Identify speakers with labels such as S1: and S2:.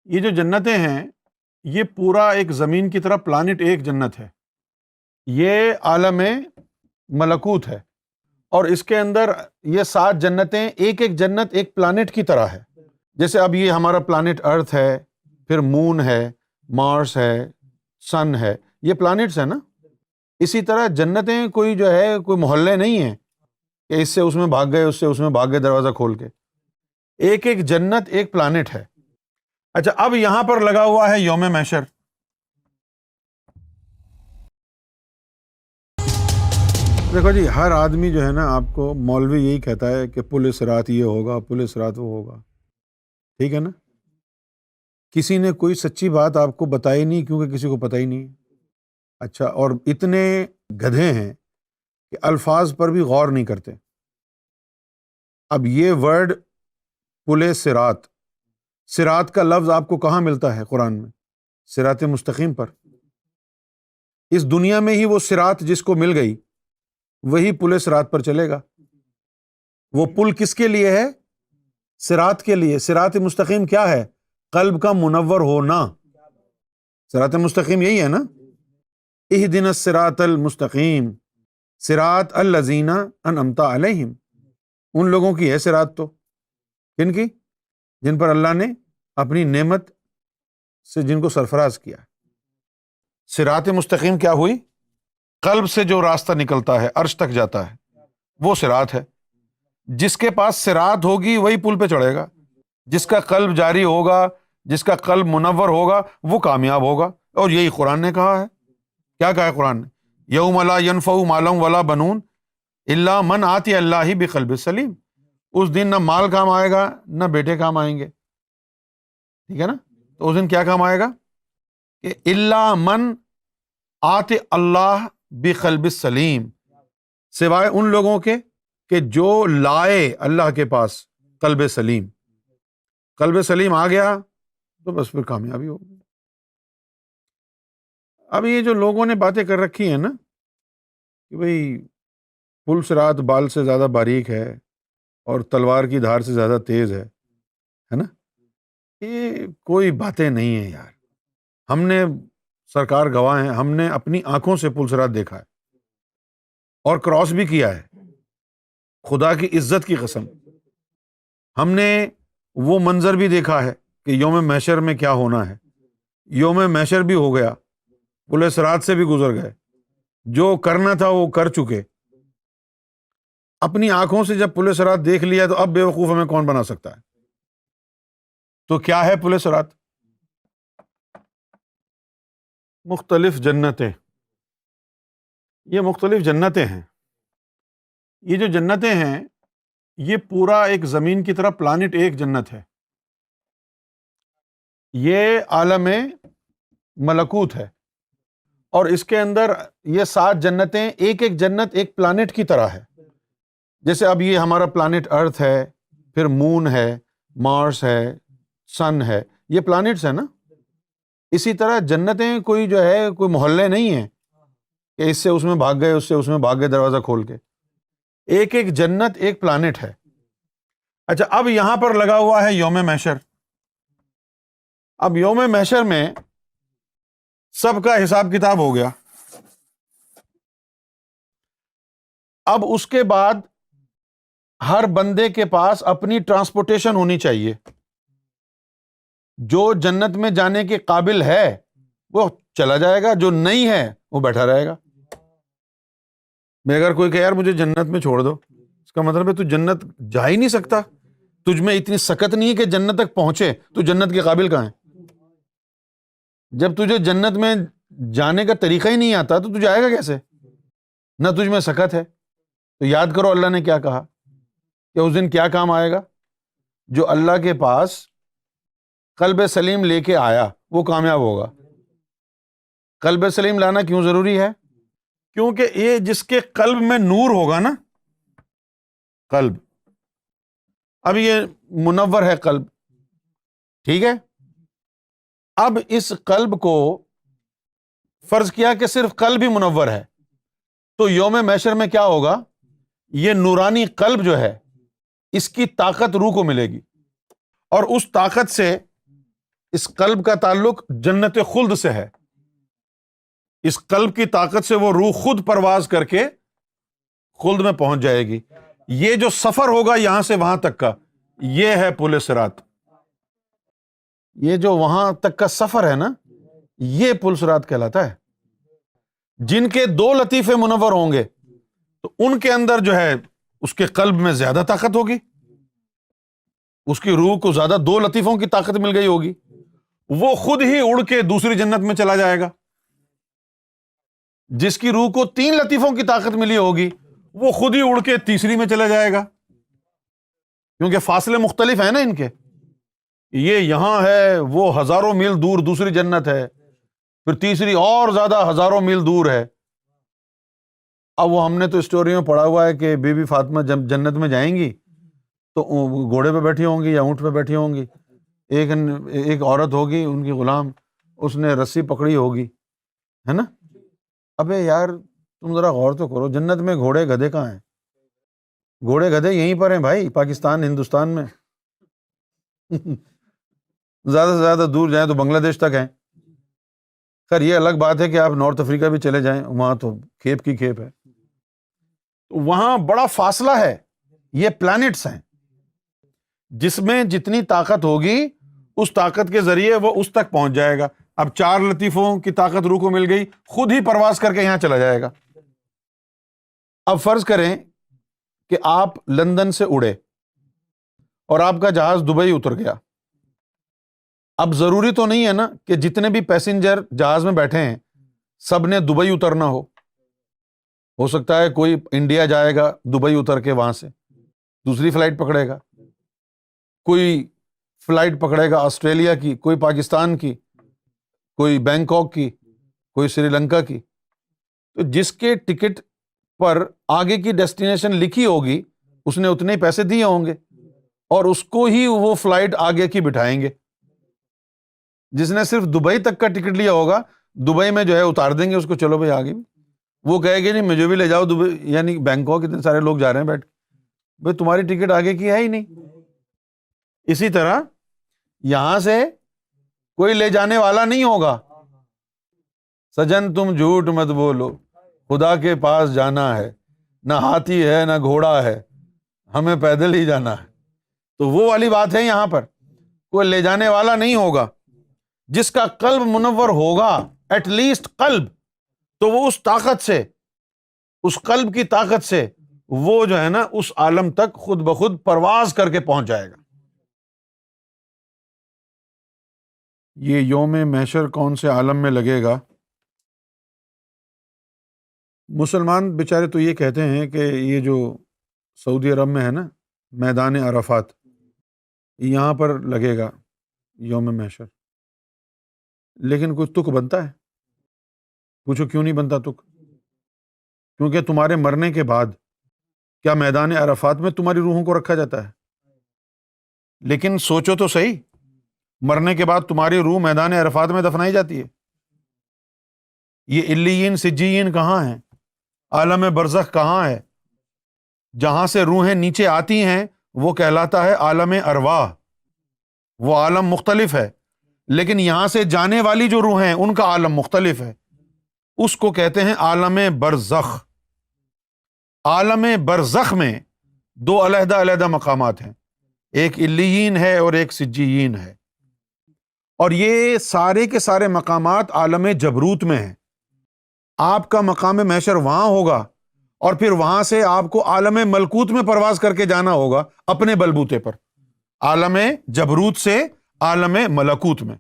S1: یہ جو جنتیں ہیں یہ پورا ایک زمین کی طرح پلانٹ ایک جنت ہے، یہ عالم ملکوت ہے، اور اس کے اندر یہ 7 جنتیں ایک ایک جنت ایک پلانٹ کی طرح ہے۔ جیسے اب یہ ہمارا پلانٹ ارتھ ہے، پھر مون ہے، مارس ہے، سن ہے، یہ پلانٹس ہیں نا۔ اسی طرح جنتیں کوئی جو ہے کوئی محلے نہیں ہیں کہ اس سے اس میں بھاگ گئے، اس سے اس میں بھاگ گئے دروازہ کھول کے، ایک ایک جنت ایک پلانٹ ہے۔ اچھا، اب یہاں پر لگا ہوا ہے یوم محشر۔ دیکھو جی، ہر آدمی جو ہے نا، آپ کو مولوی یہی کہتا ہے کہ پل صراط یہ ہوگا، پل صراط وہ ہوگا، ٹھیک ہے نا۔ کسی نے کوئی سچی بات آپ کو بتائی نہیں، کیونکہ کسی کو پتہ ہی نہیں۔ اچھا، اور اتنے گدھے ہیں کہ الفاظ پر بھی غور نہیں کرتے۔ اب یہ ورڈ پل صراط، صراط کا لفظ آپ کو کہاں ملتا ہے قرآن میں؟ صراط مستقیم پر۔ اس دنیا میں ہی وہ صراط جس کو مل گئی وہی پل صراط پر چلے گا۔ وہ پل کس کے لیے ہے؟ صراط کے لیے۔ صراط مستقیم کیا ہے؟ قلب کا منور ہونا۔ صراط مستقیم یہی ہے نا، اہدنا الصراط المستقیم صراط الذین انعمت علیہم۔ ان لوگوں کی ہے صراط، تو کن کی؟ جن پر اللہ نے اپنی نعمت سے جن کو سرفراز کیا۔ صراط مستقیم کیا ہوئی؟ قلب سے جو راستہ نکلتا ہے عرش تک جاتا ہے، وہ صراط ہے۔ جس کے پاس صراط ہوگی وہی پل پہ چڑھے گا۔ جس کا قلب جاری ہوگا، جس کا قلب منور ہوگا، وہ کامیاب ہوگا۔ اور یہی قرآن نے کہا ہے۔ کیا کہا ہے قرآن نے؟ یوم لا ینفع مال ولا بنون الا من آتی اللہ بقلب سلیم۔ اس دن نہ مال کام آئے گا نہ بیٹے کام آئیں گے، ٹھیک ہے نا۔ تو اس دن کیا کام آئے گا؟ کہ الا من آتی اللہ بقلب سلیم، سوائے ان لوگوں کے کہ جو لائے اللہ کے پاس قلب سلیم۔ قلب سلیم آ گیا تو بس پھر کامیابی ہوگی۔ اب یہ جو لوگوں نے باتیں کر رکھی ہیں نا کہ بھئی پل صراط بال سے زیادہ باریک ہے اور تلوار کی دھار سے زیادہ تیز ہے نا، یہ کوئی باتیں نہیں ہیں یار۔ ہم نے، سرکار گواہ ہیں، ہم نے اپنی آنکھوں سے پل صراط دیکھا ہے اور کراس بھی کیا ہے، خدا کی عزت کی قسم۔ ہم نے وہ منظر بھی دیکھا ہے کہ یوم محشر میں کیا ہونا ہے۔ یوم محشر بھی ہو گیا، پل صراط سے بھی گزر گئے، جو کرنا تھا وہ کر چکے۔ اپنی آنکھوں سے جب پل صراط دیکھ لیا تو اب بے وقوف ہمیں کون بنا سکتا ہے؟ تو کیا ہے پل صراط؟ مختلف جنتیں، یہ مختلف جنتیں ہیں۔ یہ جو جنتیں ہیں یہ پورا ایک زمین کی طرح پلانٹ ایک جنت ہے، یہ عالم ملکوت ہے، اور اس کے اندر یہ 7 جنتیں ایک ایک جنت ایک پلانٹ کی طرح ہے۔ جیسے اب یہ ہمارا پلانٹ ارتھ ہے، پھر مون ہے، مارس ہے، سن ہے، یہ پلانٹس ہیں نا۔ اسی طرح جنتیں کوئی جو ہے کوئی محلے نہیں ہیں کہ اس سے اس میں بھاگ گئے، اس سے اس میں بھاگ گئے دروازہ کھول کے، ایک ایک جنت ایک پلانٹ ہے۔ اچھا، اب یہاں پر لگا ہوا ہے یوم محشر۔ اب یوم محشر میں سب کا حساب کتاب ہو گیا۔ اب اس کے بعد ہر بندے کے پاس اپنی ٹرانسپورٹیشن ہونی چاہیے۔ جو جنت میں جانے کے قابل ہے وہ چلا جائے گا، جو نہیں ہے وہ بیٹھا رہے گا۔ میں اگر کوئی کہ یار مجھے جنت میں چھوڑ دو، اس کا مطلب ہے تو جنت جا ہی نہیں سکتا، تجھ میں اتنی سکت نہیں ہے کہ جنت تک پہنچے، تو جنت کے قابل کہاں ہے؟ جب تجھے جنت میں جانے کا طریقہ ہی نہیں آتا تو تجھے آئے گا کیسے؟ نہ تجھ میں سکت ہے۔ تو یاد کرو اللہ نے کیا کہا کہ اس دن کیا کام آئے گا؟ جو اللہ کے پاس قلب سلیم لے کے آیا وہ کامیاب ہوگا۔ قلب سلیم لانا کیوں ضروری ہے؟ کیونکہ یہ جس کے قلب میں نور ہوگا نا، قلب، اب یہ منور ہے قلب، ٹھیک ہے۔ اب اس قلب کو فرض کیا کہ صرف قلب ہی منور ہے، تو یوم محشر میں کیا ہوگا؟ یہ نورانی قلب جو ہے اس کی طاقت روح کو ملے گی، اور اس طاقت سے اس قلب کا تعلق جنت خلد سے ہے. اس قلب کی طاقت سے وہ روح خود پرواز کر کے خلد میں پہنچ جائے گی. یہ جو سفر ہوگا یہاں سے وہاں تک کا، یہ ہے پل صراط. یہ جو وہاں تک کا سفر ہے نا، یہ پل صراط کہلاتا ہے. جن کے 2 لطیفے منور ہوں گے تو ان کے اندر جو ہے اس کے قلب میں زیادہ طاقت ہوگی، اس کی روح کو زیادہ 2 لطیفوں کی طاقت مل گئی ہوگی، وہ خود ہی اڑ کے دوسری جنت میں چلا جائے گا. جس کی روح کو 3 لطیفوں کی طاقت ملی ہوگی وہ خود ہی اڑ کے تیسری میں چلا جائے گا، کیونکہ فاصلے مختلف ہیں نا ان کے. یہ یہاں ہے، وہ ہزاروں میل دور دوسری جنت ہے، پھر تیسری اور زیادہ ہزاروں میل دور ہے. اب وہ ہم نے تو اسٹوری میں پڑھا ہوا ہے کہ بی بی فاطمہ جب جنت میں جائیں گی تو گھوڑے پہ بیٹھی ہوں گی یا اونٹ پہ بیٹھی ہوں گی. ایک عورت ہوگی ان کی غلام، اس نے رسی پکڑی ہوگی، ہے نا. ابے یار تم ذرا غور تو کرو، جنت میں گھوڑے گدھے کہاں ہیں؟ گھوڑے گدھے یہیں پر ہیں بھائی، پاکستان ہندوستان میں. زیادہ سے زیادہ دور جائیں تو بنگلہ دیش تک ہیں. خیر یہ الگ بات ہے کہ آپ نارتھ افریقہ بھی چلے جائیں، وہاں تو کھیپ کی کھیپ ہے. وہاں بڑا فاصلہ ہے. یہ پلانٹس ہیں، جس میں جتنی طاقت ہوگی اس طاقت کے ذریعے وہ اس تک پہنچ جائے گا. اب 4 لطیفوں کی طاقت روح کو مل گئی، خود ہی پرواز کر کے یہاں چلا جائے گا. اب فرض کریں کہ آپ لندن سے اڑے اور آپ کا جہاز دبئی اتر گیا. اب ضروری تو نہیں ہے نا کہ جتنے بھی پیسنجر جہاز میں بیٹھے ہیں سب نے دبئی اترنا ہو سکتا ہے کوئی انڈیا جائے گا دبئی اتر کے وہاں سے دوسری فلائٹ پکڑے گا، کوئی فلائٹ پکڑے گا آسٹریلیا کی، کوئی پاکستان کی، کوئی بینکاک کی، کوئی سری لنکا کی. تو جس کے ٹکٹ پر آگے کی ڈیسٹینیشن لکھی ہوگی اس نے اتنے پیسے دیے ہوں گے اور اس کو ہی وہ فلائٹ آگے کی بٹھائیں گے. جس نے صرف دبئی تک کا ٹکٹ لیا ہوگا دبئی میں جو ہے اتار دیں گے اس کو، چلو بھائی آگے بھی. وہ کہے گی نہیں مجھے بھی لے جاؤ دبئی، یعنی بینکاک اتنے سارے لوگ جا رہے ہیں بیٹھ کے، بھائی تمہاری ٹکٹ آگے کی ہے ہی نہیں. اسی طرح یہاں سے کوئی لے جانے والا نہیں ہوگا. سجن تم جھوٹ مت بولو، خدا کے پاس جانا ہے، نہ ہاتھی ہے نہ گھوڑا ہے، ہمیں پیدل ہی جانا ہے. تو وہ والی بات ہے، یہاں پر کوئی لے جانے والا نہیں ہوگا. جس کا قلب منور ہوگا ایٹ لیسٹ قلب، تو وہ اس طاقت سے، اس قلب کی طاقت سے وہ جو ہے نا اس عالم تک خود بخود پرواز کر کے پہنچ جائے گا. یہ یوم محشر کون سے عالم میں لگے گا؟ مسلمان بیچارے تو یہ کہتے ہیں کہ یہ جو سعودی عرب میں ہے نا میدان عرفات، یہاں پر لگے گا یوم محشر. لیکن کچھ تک بنتا ہے؟ پوچھو کیوں نہیں بنتا تک؟ کیونکہ تمہارے مرنے کے بعد کیا میدان عرفات میں تمہاری روحوں کو رکھا جاتا ہے؟ لیکن سوچو تو صحیح، مرنے کے بعد تمہاری روح میدان عرفات میں دفنائی جاتی ہے. یہ علیین سجین کہاں ہیں؟ عالم برزخ کہاں ہے؟ جہاں سے روحیں نیچے آتی ہیں وہ کہلاتا ہے عالم ارواح، وہ عالم مختلف ہے. لیکن یہاں سے جانے والی جو روحیں ہیں ان کا عالم مختلف ہے، اس کو کہتے ہیں عالم برزخ. عالم برزخ میں 2 علیحدہ علیحدہ مقامات ہیں، ایک علیین ہے اور ایک سجین ہے. اور یہ سارے کے سارے مقامات عالم جبروت میں ہیں. آپ کا مقام محشر وہاں ہوگا اور پھر وہاں سے آپ کو عالم ملکوت میں پرواز کر کے جانا ہوگا اپنے بلبوتے پر، عالم جبروت سے عالم ملکوت میں.